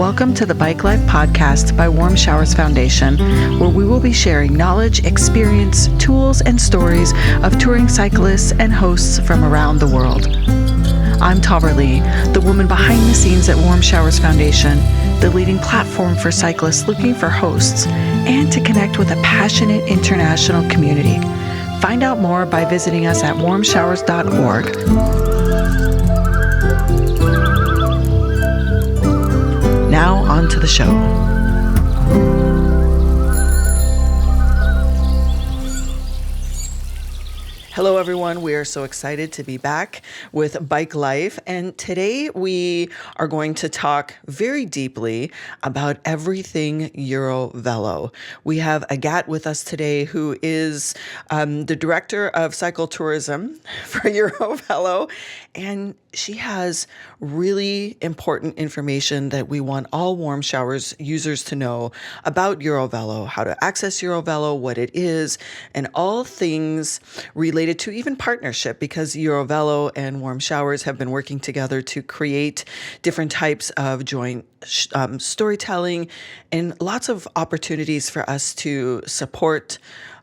Welcome to the Bike Life podcast by Warmshowers Foundation, where we will be sharing knowledge, experience, tools, and stories of touring cyclists and hosts from around the world. I'm Tara Lee, the woman behind the scenes at Warmshowers Foundation, the leading platform for cyclists looking for hosts and to connect with a passionate international community. Find out more by visiting us at Warmshowers.org. Now, on to the show. Hello, everyone. We are so excited to be back with Bike Life. And today we are going to talk very deeply about everything EuroVello. We have Agathe with us today, who is the director of cycle tourism for EuroVello. And she has really important information that we want all Warmshowers users to know about EuroVello, how to access EuroVello, what it is, and all things related to even partnership, because EuroVello and Warmshowers have been working together to create different types of joint storytelling and lots of opportunities for us to support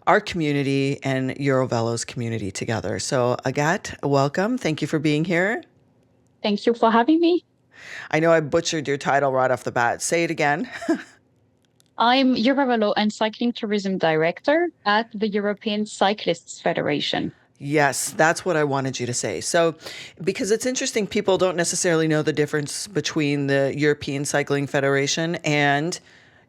our community and EuroVello's community together. So Agathe, welcome. Thank you for being here. Thank you for having me. I know I butchered your title right off the bat. Say it again. I'm EuroVello and Cycling Tourism Director at the European Cyclists Federation. Yes, that's what I wanted you to say. So, because it's interesting, people don't necessarily know the difference between the European Cycling Federation and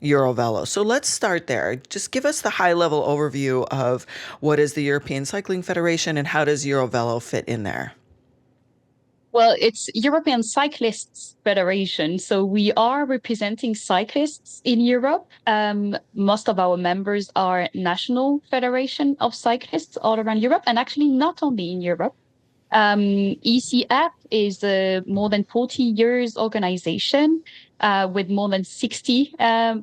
EuroVello. So let's start there. Just give us the high-level overview of what is the European Cycling Federation and how does EuroVello fit in there? Well, it's European Cyclists Federation. So we are representing cyclists in Europe. Most of our members are national federation of cyclists all around Europe, and actually not only in Europe. ECF is a more than 40 years organization with more than 60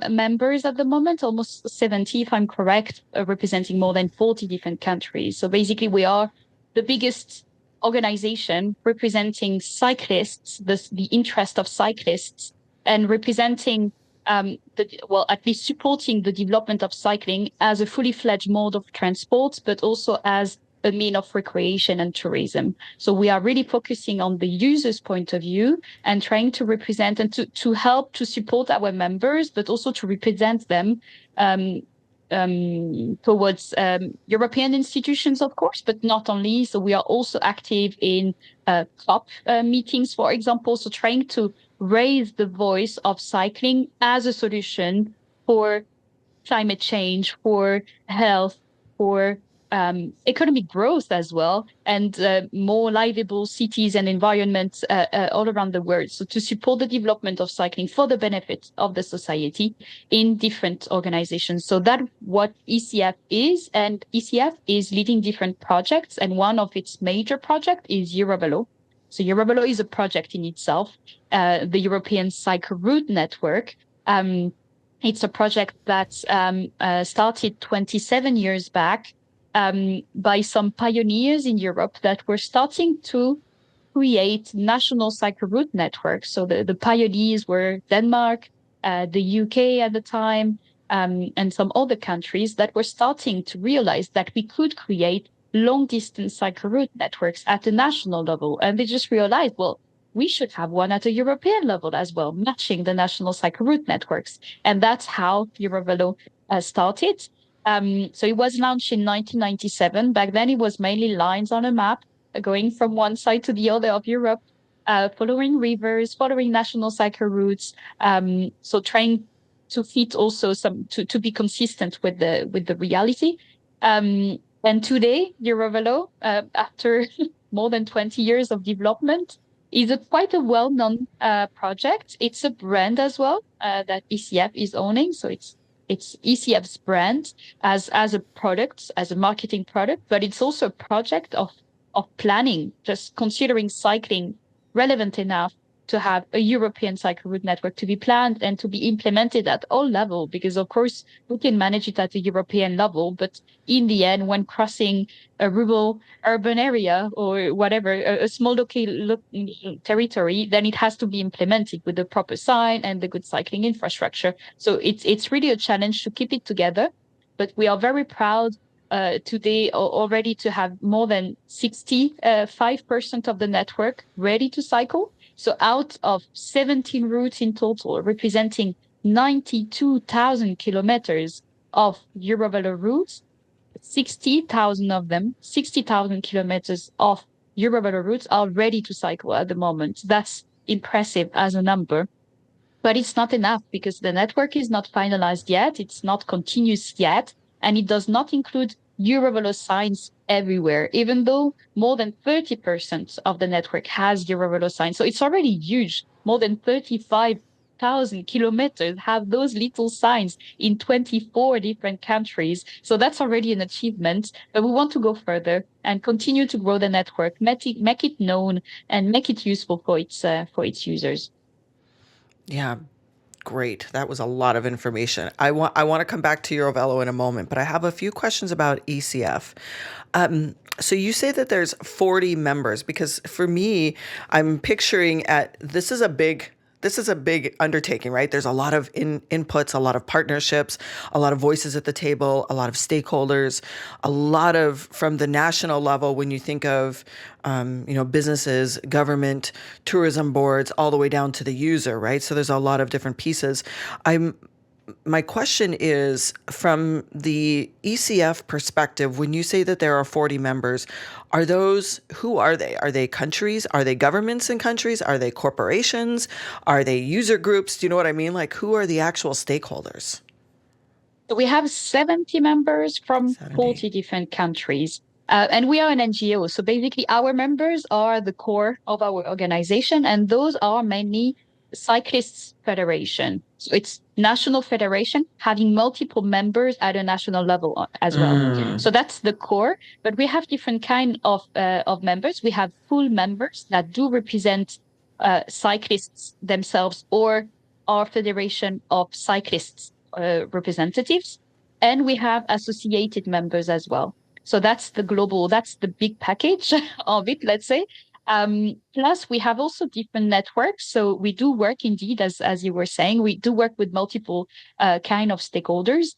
members at the moment, almost 70 if I'm correct, representing more than 40 different countries. So basically we are the biggest organization representing cyclists, the interest of cyclists, and representing at least supporting the development of cycling as a fully fledged mode of transport, but also as a mean of recreation and tourism. So we are really focusing on the user's point of view and trying to represent and to help to support our members, but also to represent them towards European institutions, of course, but not only. So we are also active in COP meetings, for example, so trying to raise the voice of cycling as a solution for climate change, for health, for economic growth as well, and more livable cities and environments all around the world. So to support the development of cycling for the benefit of the society in different organizations. So that's what ECF is, and ECF is leading different projects, and one of its major projects is EuroVello. So EuroVello is a project in itself, the European Cycle Route Network. It's a project that started 27 years back by some pioneers in Europe that were starting to create national cycle route networks. So the pioneers were Denmark, the UK at the time, and some other countries that were starting to realize that we could create long-distance cycle route networks at the national level. And they just realized, well, we should have one at a European level as well, matching the national cycle route networks. And that's how EuroVello started. So it was launched in 1997. Back then, it was mainly lines on a map going from one side to the other of Europe, following rivers, following national cycle routes. So trying to fit also to be consistent with the reality. And today, EuroVello, after more than 20 years of development, is quite a well-known project. It's a brand as well that ECF is owning. So it's ECF's brand as a product, as a marketing product, but it's also a project of planning, just considering cycling relevant enough to have a European cycle route network to be planned and to be implemented at all levels, because of course we can manage it at a European level, but in the end, when crossing a rural urban area or whatever, a small local territory, then it has to be implemented with the proper sign and the good cycling infrastructure. So it's really a challenge to keep it together, but we are very proud today already to have more than 65% of the network ready to cycle. So out of 17 routes in total, representing 92,000 kilometers of EuroVello routes, 60,000 of them, 60,000 kilometers of EuroVello routes are ready to cycle at the moment. That's impressive as a number. But it's not enough because the network is not finalized yet. It's not continuous yet. And it does not include EuroVelo signs everywhere, even though more than 30% of the network has EuroVelo signs. So it's already huge. More than 35,000 kilometers have those little signs in 24 different countries. So that's already an achievement. But we want to go further and continue to grow the network, make it known, and make it useful for its users. Yeah, great. That was a lot of information. I want to come back to EuroVello in a moment, but I have a few questions about ECF. So you say that there's 40 members, because for me, I'm picturing this is a big undertaking, right? There's a lot of inputs, a lot of partnerships, a lot of voices at the table, a lot of stakeholders, a lot of from the national level when you think of businesses, government, tourism boards, all the way down to the user, right? So there's a lot of different pieces. My question is, from the ECF perspective, when you say that there are 40 members, who are they? Are they countries? Are they governments in countries? Are they corporations? Are they user groups? Do you know what I mean? Like, who are the actual stakeholders? So we have 70 members from 70. 40 different countries. And we are an NGO. So basically, our members are the core of our organization, and those are mainly Cyclists Federation. So it's national federation having multiple members at a national level as well. Mm. So that's the core. But we have different kind of members. We have full members that do represent cyclists themselves or our federation of cyclists representatives, and we have associated members as well. So that's the big package of it, let's say. Plus, we have also different networks. So we do work indeed, as you were saying, we do work with multiple kind of stakeholders.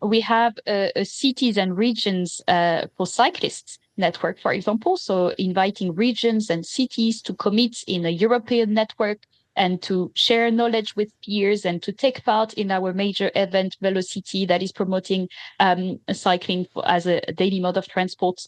We have a cities and regions for cyclists network, for example. So inviting regions and cities to commit in a European network and to share knowledge with peers and to take part in our major event, Velocity, that is promoting cycling as a daily mode of transport.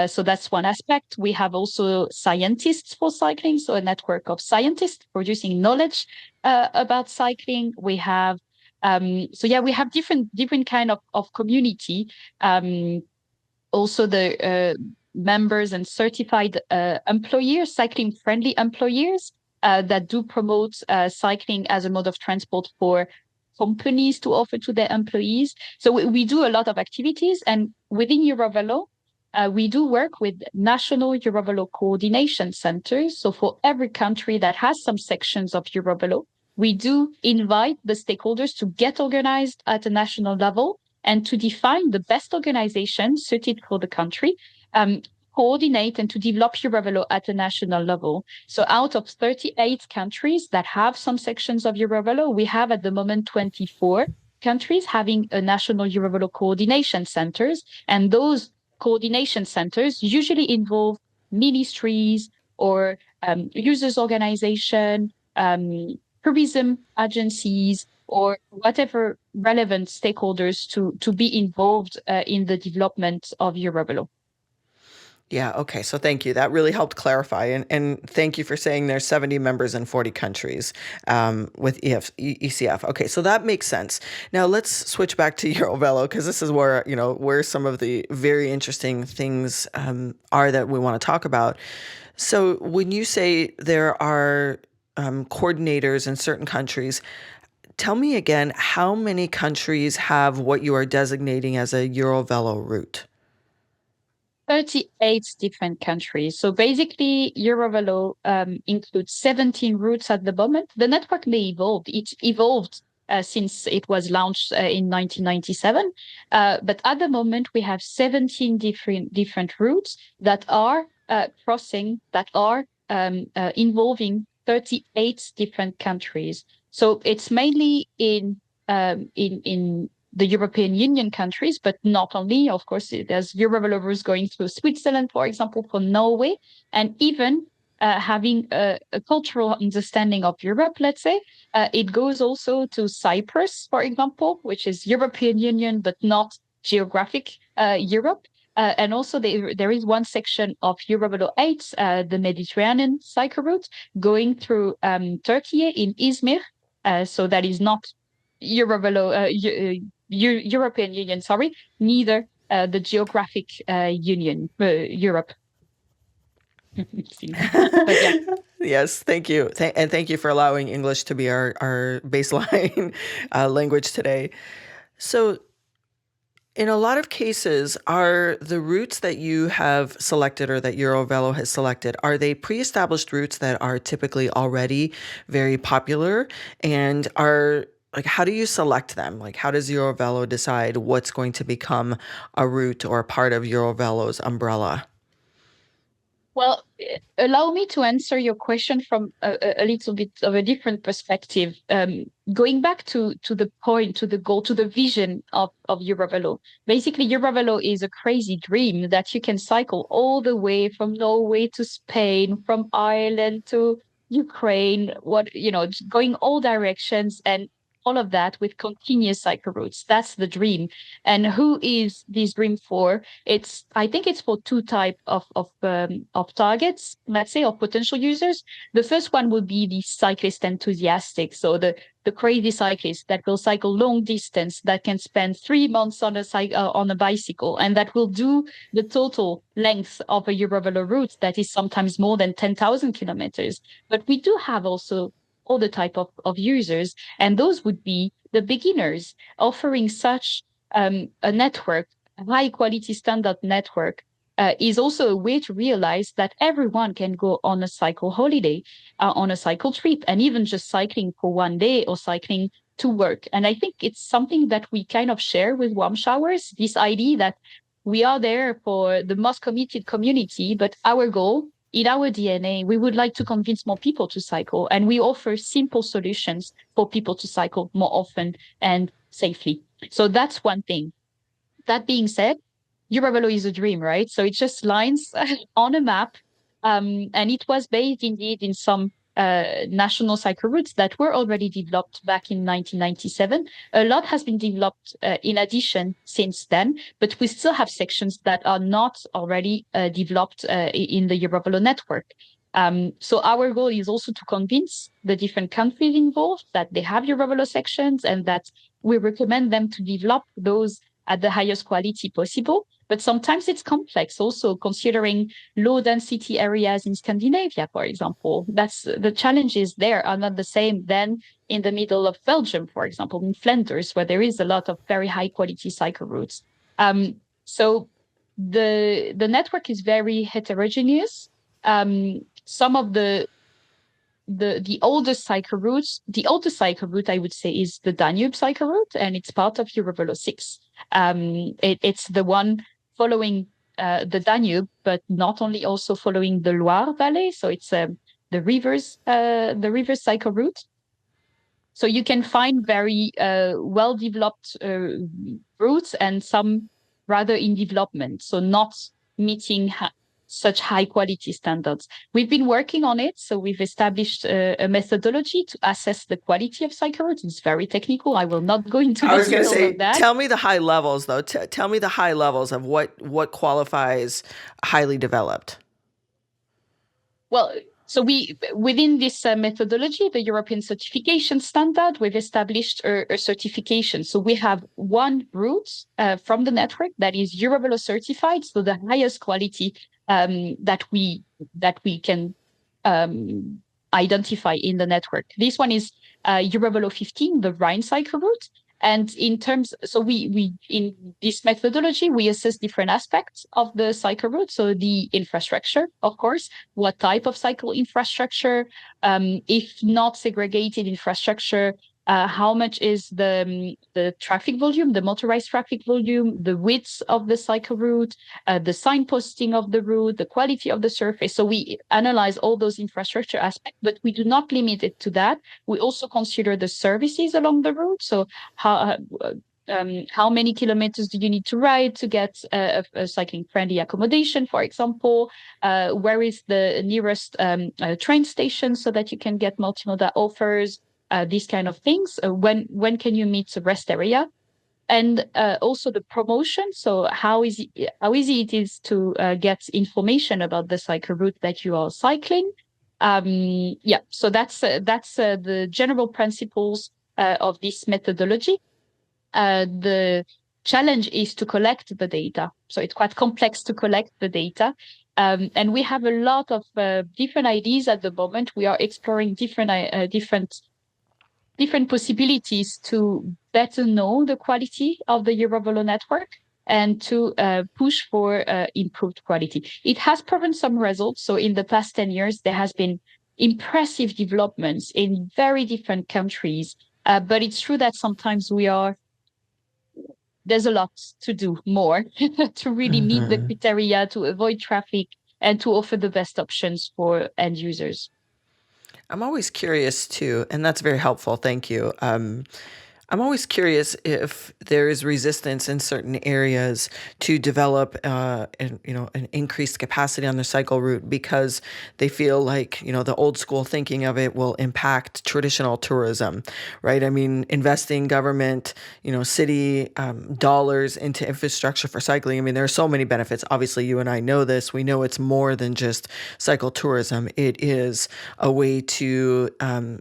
So that's one aspect. We have also scientists for cycling, so a network of scientists producing knowledge about cycling. We have we have different kind of community. Also the members and certified employers, cycling friendly employers that do promote cycling as a mode of transport for companies to offer to their employees. So we do a lot of activities, and within EuroVello, we do work with national EuroVello coordination centers. So for every country that has some sections of EuroVello, we do invite the stakeholders to get organized at a national level and to define the best organization suited for the country, coordinate and to develop EuroVello at a national level. So out of 38 countries that have some sections of EuroVello, we have at the moment 24 countries having a national EuroVello coordination centers. And those coordination centers usually involve ministries or users organization, tourism agencies, or whatever relevant stakeholders to be involved in the development of EuroVello. Yeah, okay. So thank you. That really helped clarify. And thank you for saying there's 70 members in 40 countries with ECF. Okay, so that makes sense. Now let's switch back to EuroVello, because this is where, where some of the very interesting things are that we want to talk about. So when you say there are coordinators in certain countries, tell me again, how many countries have what you are designating as a EuroVello route? 38 different countries. So basically, EuroVello includes 17 routes at the moment. The network may evolve. It evolved since it was launched in 1997. But at the moment, we have 17 different routes that are crossing, that are involving 38 different countries. So it's mainly in the European Union countries, but not only. Of course, there's EuroVelo routes going through Switzerland, for example, for Norway, and even having a cultural understanding of Europe, let's say, it goes also to Cyprus, for example, which is European Union, but not geographic Europe. And also there is one section of EuroVelo 8, the Mediterranean cycle route, going through Turkey in Izmir. So that is not EuroVelo, European Union, sorry, neither the geographic union, Europe. But yeah. Yes, thank you. And thank you for allowing English to be our baseline language today. So, in a lot of cases, are the routes that you have selected or that EuroVello has selected, are they pre-established routes that are typically already very popular? And how do you select them? Like, how does EuroVello decide what's going to become a route or a part of EuroVello's umbrella? Well, allow me to answer your question from a little bit of a different perspective. Going back to the point, to the goal, to the vision of EuroVelo. Basically, EuroVelo is a crazy dream that you can cycle all the way from Norway to Spain, from Ireland to Ukraine, going all directions and all of that with continuous cycle routes. That's the dream. And who is this dream for? I think it's for two type of targets, let's say, of potential users. The first one would be the cyclist enthusiastic, so the crazy cyclist that will cycle long distance, that can spend 3 months on a bicycle, and that will do the total length of a EuroVelo route that is sometimes more than 10,000 kilometers. But we do have also all the type of users, and those would be the beginners offering such a network, a high quality standard network, is also a way to realize that everyone can go on a cycle holiday, on a cycle trip, and even just cycling for one day or cycling to work. And I think it's something that we kind of share with Warm Showers, this idea that we are there for the most committed community, but our goal in our DNA, we would like to convince more people to cycle, and we offer simple solutions for people to cycle more often and safely. So that's one thing. That being said, EuroVelo is a dream, right? So it's just lines on a map. And it was based indeed in some national cycle routes that were already developed back in 1997. A lot has been developed in addition since then, but we still have sections that are not already developed in the EuroVelo network. So our goal is also to convince the different countries involved that they have EuroVelo sections and that we recommend them to develop those at the highest quality possible. But sometimes it's complex also, considering low density areas in Scandinavia, for example. That's the challenges there are not the same than in the middle of Belgium, for example, in Flanders, where there is a lot of very high quality cycle routes. So the network is very heterogeneous. Some of the oldest cycle routes, the oldest cycle route I would say is the Danube cycle route, and it's part of EuroVelo 6. It's the one following the Danube, but not only also following the Loire Valley. So it's the rivers cycle route. So you can find very well-developed routes and some rather in development, so not meeting such high quality standards. We've been working on it. So we've established a methodology to assess the quality of cycle routes. It's very technical. I will not go into the details of that. Tell me the high levels, though. Tell me the high levels of what qualifies highly developed. Well, so within this methodology, the European certification standard, we've established a certification. So we have one route from the network that is EuroVelo certified, so the highest quality that we can identify in the network. This one is EuroVelo 15, the Rhine cycle route. And we in this methodology, we assess different aspects of the cycle route. So the infrastructure, of course, what type of cycle infrastructure, if not segregated infrastructure, how much is the traffic volume, the motorized traffic volume, the width of the cycle route, the signposting of the route, the quality of the surface. So we analyze all those infrastructure aspects, but we do not limit it to that. We also consider the services along the route. So how many kilometers do you need to ride to get a cycling-friendly accommodation, for example? Where is the nearest train station so that you can get multimodal offers? These kind of things. When can you meet the rest area? And also the promotion. So how easy it is to get information about the cycle route that you are cycling. So that's the general principles of this methodology. The challenge is to collect the data. So it's quite complex to collect the data. And we have a lot of different ideas at the moment. We are exploring different possibilities to better know the quality of the EuroVello network and to push for improved quality. It has proven some results. So in the past 10 years, there has been impressive developments in very different countries. But it's true that sometimes there's a lot to do more to really meet the criteria, to avoid traffic, and to offer the best options for end users. I'm always curious too, and that's very helpful. Thank you. I'm always curious if there is resistance in certain areas to develop, an increased capacity on the cycle route because they feel like, the old school thinking of it will impact traditional tourism, right? I mean, investing government, city dollars into infrastructure for cycling. I mean, there are so many benefits. Obviously, you and I know this. We know it's more than just cycle tourism. It is a way to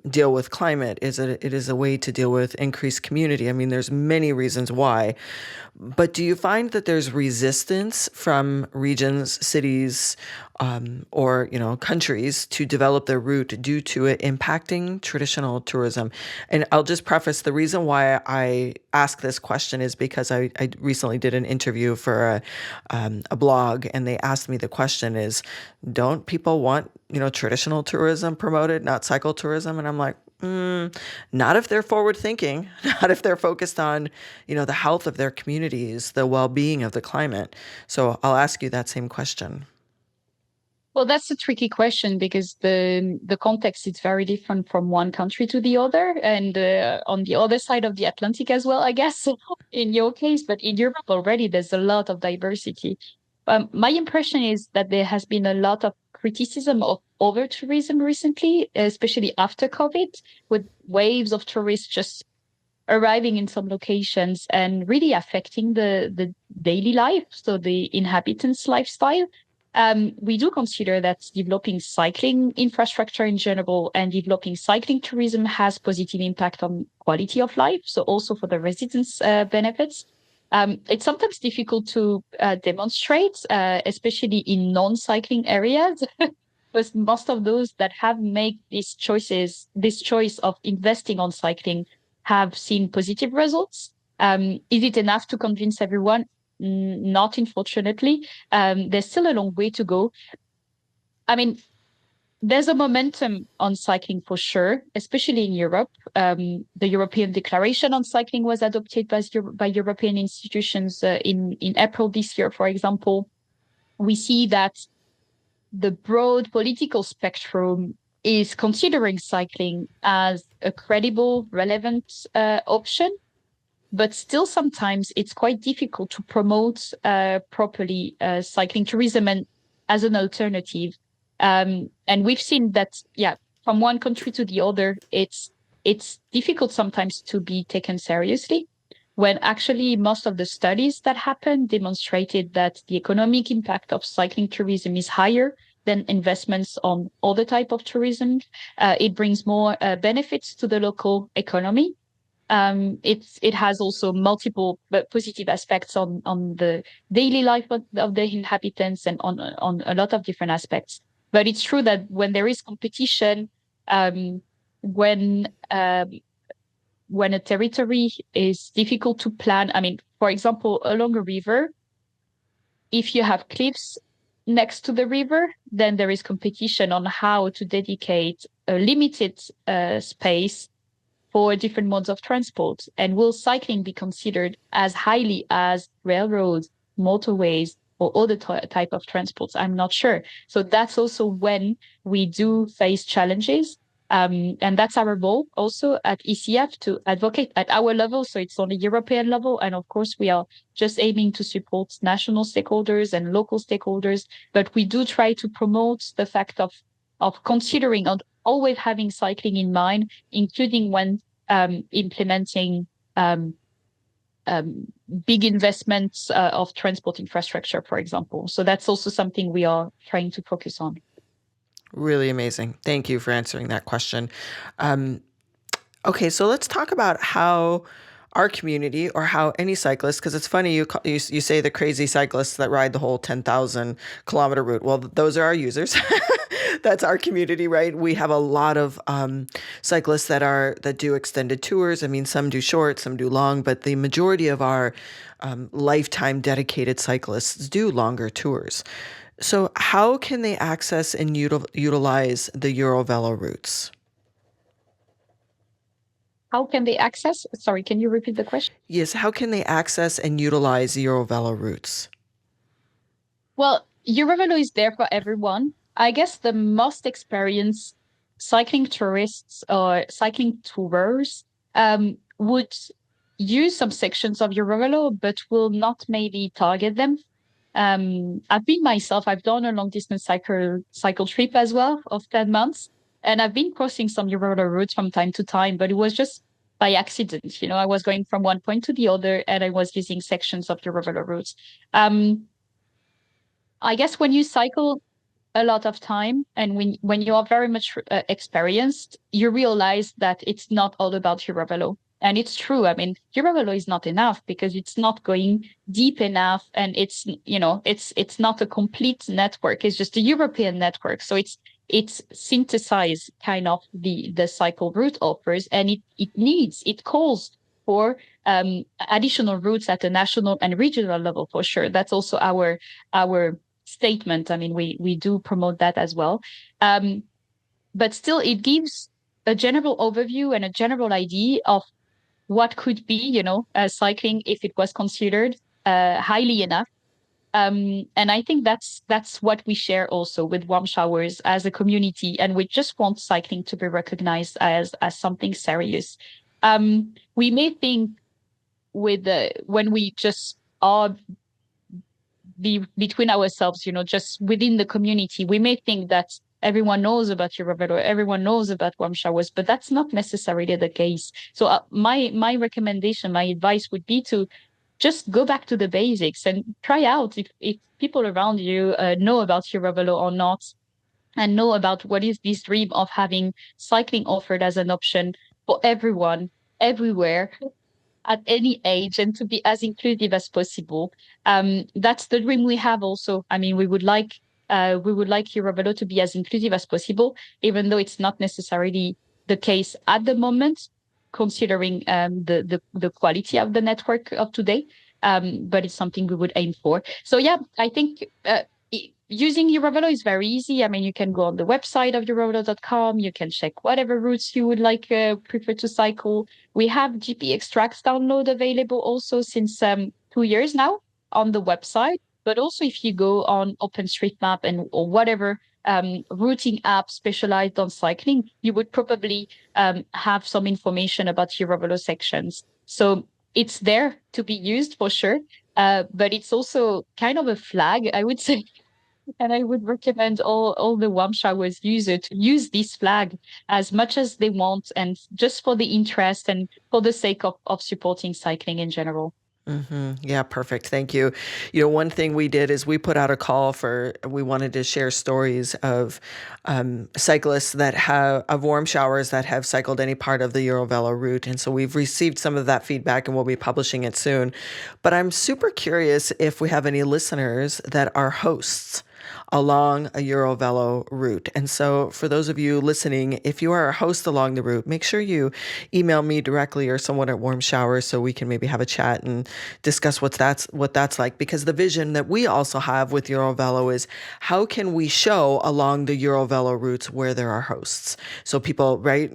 deal with climate. It is a way to deal with increased community. I mean, there's many reasons why. But do you find that there's resistance from regions, cities, or countries to develop their route due to it impacting traditional tourism? And I'll just preface the reason why I ask this question is because I recently did an interview for a blog, and they asked me the question is, don't people want traditional tourism promoted, not cycle tourism? And I'm like, not if they're forward thinking, not if they're focused on, the health of their communities, the well-being of the climate. So I'll ask you that same question. Well, that's a tricky question because the context is very different from one country to the other, and on the other side of the Atlantic as well, I guess, in your case. But in Europe already, there's a lot of diversity. My impression is that there has been a lot of criticism of over tourism recently, especially after COVID, with waves of tourists just arriving in some locations and really affecting the daily life, so the inhabitants' lifestyle. We do consider that developing cycling infrastructure in general and developing cycling tourism has positive impact on quality of life. So also for the residents' benefits. It's sometimes difficult to demonstrate, especially in non-cycling areas, because most of those that have made this choice of investing on cycling have seen positive results. Is it enough to convince everyone? Not, unfortunately. There's still a long way to go. I mean, there's a momentum on cycling for sure, especially in Europe. The European Declaration on Cycling was adopted by European institutions in April this year, for example. We see that the broad political spectrum is considering cycling as a credible, relevant option. But still, sometimes it's quite difficult to promote properly cycling tourism and as an alternative. And we've seen that, from one country to the other, it's difficult sometimes to be taken seriously. When actually most of the studies that happened demonstrated that the economic impact of cycling tourism is higher than investments on other type of tourism. It brings more benefits to the local economy. It has also multiple but positive aspects on the daily life of the inhabitants and on a lot of different aspects. But it's true that when there is competition, when when a territory is difficult to plan. I mean, for example, along a river, if you have cliffs next to the river, then there is competition on how to dedicate a limited space for different modes of transport. And will cycling be considered as highly as railroads, motorways, or other type of transports? I'm not sure. So that's also when we do face challenges. And that's our role also at ECF to advocate at our level. So it's on the European level. And of course, we are just aiming to support national stakeholders and local stakeholders. But we do try to promote the fact of considering and always having cycling in mind, including when implementing big investments of transport infrastructure, for example. So that's also something we are trying to focus on. Really amazing. Thank you for answering that question. Okay, so let's talk about how our community or how any cyclist, because it's funny you say the crazy cyclists that ride the whole 10,000 kilometer route. Well, those are our users. That's our community, right? We have a lot of cyclists that do extended tours. I mean, some do short, some do long, but the majority of our lifetime dedicated cyclists do longer tours. So how can they access and utilize the EuroVello routes? How can they access? Sorry, can you repeat the question? Yes, how can they access and utilize EuroVello routes? Well, EuroVello is there for everyone. I guess the most experienced cycling tourists or cycling tourers would use some sections of EuroVello, but will not maybe target them. I've been myself, I've done a long distance cycle trip as well of 10 months. And I've been crossing some EuroVello routes from time to time, but it was just by accident. You know, I was going from one point to the other and I was using sections of EuroVello routes. I guess when you cycle a lot of time and when you are very much experienced, you realize that it's not all about EuroVello. And it's true. I mean, EuroVello is not enough because it's not going deep enough, and it's it's not a complete network. It's just a European network. So it's synthesized kind of the cycle route offers, and it calls for additional routes at a national and regional level for sure. That's also our statement. I mean, we do promote that as well. But still, it gives a general overview and a general idea of what could be, cycling if it was considered highly enough. And I think that's what we share also with Warm Showers as a community, and we just want cycling to be recognized as something serious. We may think when we just are be between ourselves, just within the community, we may think that everyone knows about EuroVello, everyone knows about Warm Showers, but that's not necessarily the case. So my recommendation, my advice would be to just go back to the basics and try out if people around you know about EuroVello or not, and know about what is this dream of having cycling offered as an option for everyone, everywhere, at any age, and to be as inclusive as possible. That's the dream we have also. I mean, we would like EuroVello to be as inclusive as possible, even though it's not necessarily the case at the moment, considering the quality of the network of today. But it's something we would aim for. So yeah, I think using EuroVello is very easy. I mean, you can go on the website of EuroVello.com. You can check whatever routes you would prefer to cycle. We have GP extracts download available also since 2 years now on the website. But also if you go on OpenStreetMap or whatever routing app specialized on cycling, you would probably have some information about EuroVello sections. So it's there to be used for sure. But it's also kind of a flag, I would say. And I would recommend all the Warm Showers users to use this flag as much as they want, and just for the interest and for the sake of supporting cycling in general. Mm-hmm. Yeah, perfect. Thank you. One thing we did is we put out a call we wanted to share stories of cyclists of Warm Showers that have cycled any part of the EuroVello route. And so we've received some of that feedback and we'll be publishing it soon. But I'm super curious if we have any listeners that are hosts along a EuroVello route. And so for those of you listening, if you are a host along the route, make sure you email me directly or someone at Warm Showers so we can maybe have a chat and discuss what that's like. Because the vision that we also have with EuroVello is how can we show along the EuroVello routes where there are hosts? So people, right,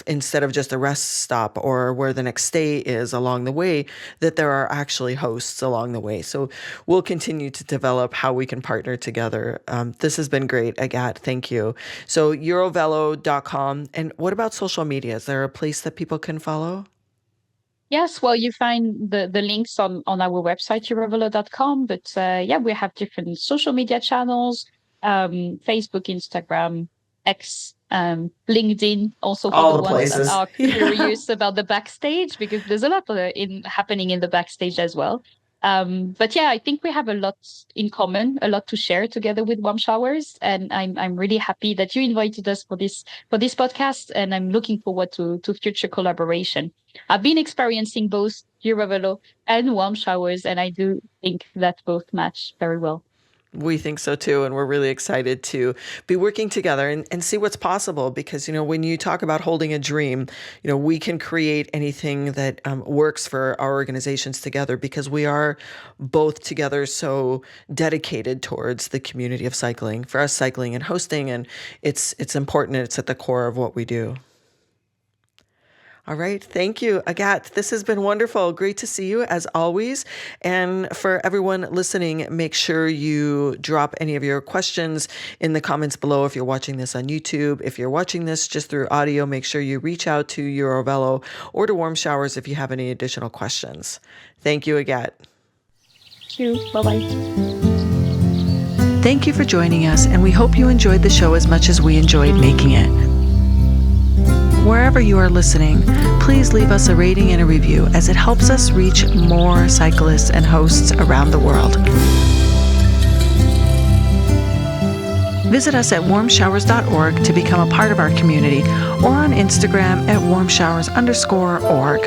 instead of just a rest stop or where the next stay is along the way, that there are actually hosts along the way. So we'll continue to develop how we can partner together. This has been great, Agathe. Thank you. So EuroVello.com. And what about social media? Is there a place that people can follow? Yes, well, you find the links on our website, EuroVello.com. But we have different social media channels, Facebook, Instagram, X, LinkedIn, also for All the the ones places. that are curious about the backstage, because there's a lot happening in the backstage as well. I think we have a lot in common, a lot to share together with Warm Showers, and I'm really happy that you invited us for this podcast, and I'm looking forward to future collaboration. I've been experiencing both EuroVello and Warm Showers, and I do think that both match very well. We think so too, and we're really excited to be working together and see what's possible. Because when you talk about holding a dream, we can create anything that works for our organizations together, because we are both together so dedicated towards the community of cycling. For us, cycling and hosting, and it's important. It's at the core of what we do. All right. Thank you, Agathe. This has been wonderful. Great to see you as always. And for everyone listening, make sure you drop any of your questions in the comments below if you're watching this on YouTube. If you're watching this just through audio, make sure you reach out to EuroVello or to Warm Showers if you have any additional questions. Thank you, Agathe. Thank you. Bye-bye. Thank you for joining us, and we hope you enjoyed the show as much as we enjoyed making it. Wherever you are listening, please leave us a rating and a review, as it helps us reach more cyclists and hosts around the world. Visit us at Warmshowers.org to become a part of our community, or on Instagram at Warmshowers_org.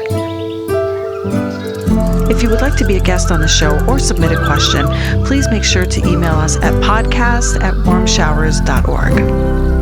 If you would like to be a guest on the show or submit a question, please make sure to email us at podcast@warmshowers.org.